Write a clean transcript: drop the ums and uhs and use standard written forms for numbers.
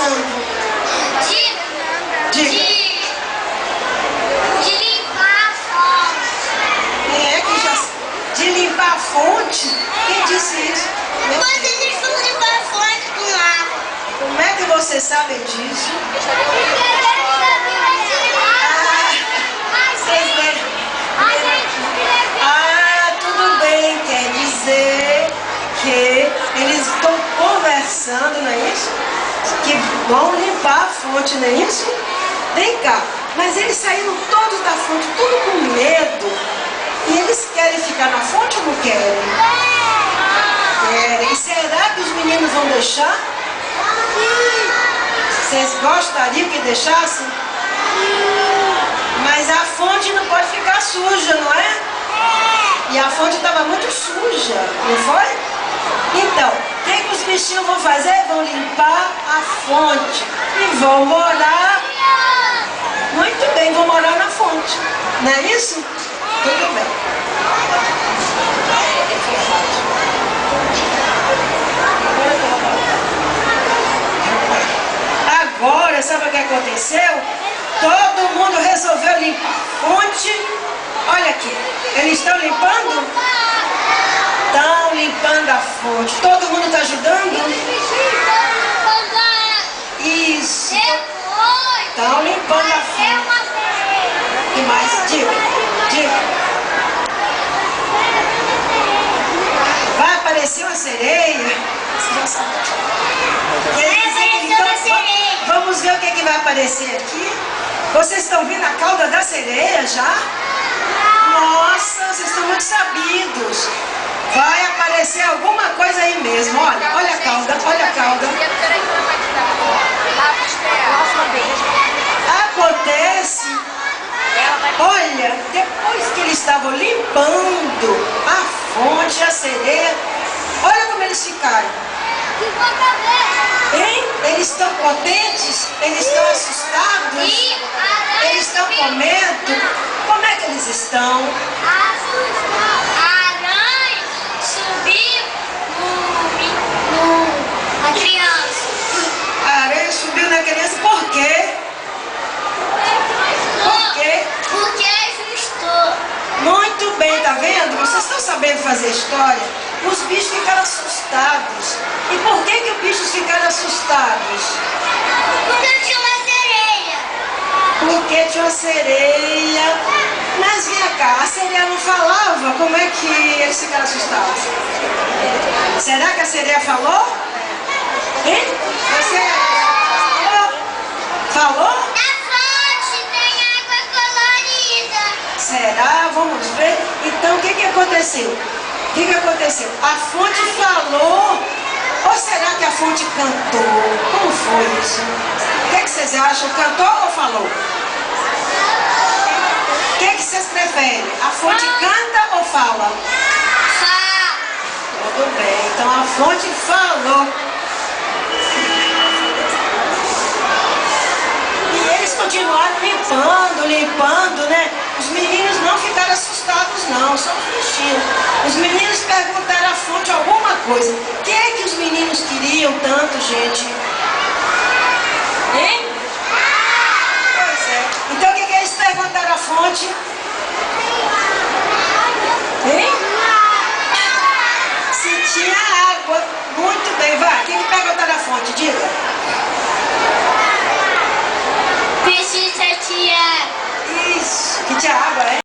conversando? Diga. De limpar a fonte. De limpar a fonte? Quem disse isso? Depois eles vão limpar a fonte com água. Como é que você sabe disso? Tudo bem, quer dizer que eles estão conversando, não é isso? Que vão limpar a fonte, não é isso? Vem cá, mas eles saíram todos da fonte, tudo com medo. E eles querem ficar na fonte ou não querem? Querem. E será que os meninos vão deixar? Vocês gostariam que deixassem? Mas a fonte não pode ficar suja, não é? E a fonte estava muito suja, não foi? Então, o que os bichinhos vão fazer? Vão limpar a fonte e vão morar. Muito bem, vão morar na fonte. Não é isso? Tudo bem. Agora, sabe o que aconteceu? Todo mundo resolveu limpar a fonte. Olha aqui, eles estão limpando? Estão limpando a fonte. Todo mundo está ajudando? Isso. Estão limpando a fonte. O que mais? Diga. Vai aparecer uma sereia? Você já sabe. Vamos ver o que vai aparecer aqui. Vocês estão vendo a cauda da sereia já? Nossa, vocês estão muito sabidos. Vai aparecer alguma coisa aí mesmo. Olha a cauda, olha a cauda. Acontece, olha, depois que eles estavam limpando a fonte, a sereia, olha como eles ficaram. Hein? Eles estão contentes? Eles estão assustados? Eles estão com medo? Como é que eles estão? A aranha subiu na criança. A aranha subiu na criança por quê? Por quê? Porque assustou. Muito bem, tá vendo? Vocês estão sabendo fazer história? Os bichos ficaram assustados. E por que os bichos ficaram assustados? Porque tinha uma sereia. Porque tinha uma sereia. Mas vem cá, a sereia não falava? Como é que eles ficaram assustados? Será que a sereia falou? Hein? Você falou? Na fonte tem água colorida. Será? Vamos ver. Então o que aconteceu? O que aconteceu? A fonte falou. Ou será que a fonte cantou? Como foi isso? O que vocês acham? Cantou ou falou? O que vocês preferem? A fonte canta ou fala? Fala. Tudo bem. Então a fonte falou. E eles continuaram limpando, né? Os meninos não ficaram assustados não, só os bichinhos. Os meninos perguntaram à fonte alguma coisa. O que é que os meninos queriam tanto, gente? Hein? Pois é. Então o que eles perguntaram à fonte? Hein? Se tinha água. Muito bem, vai. O que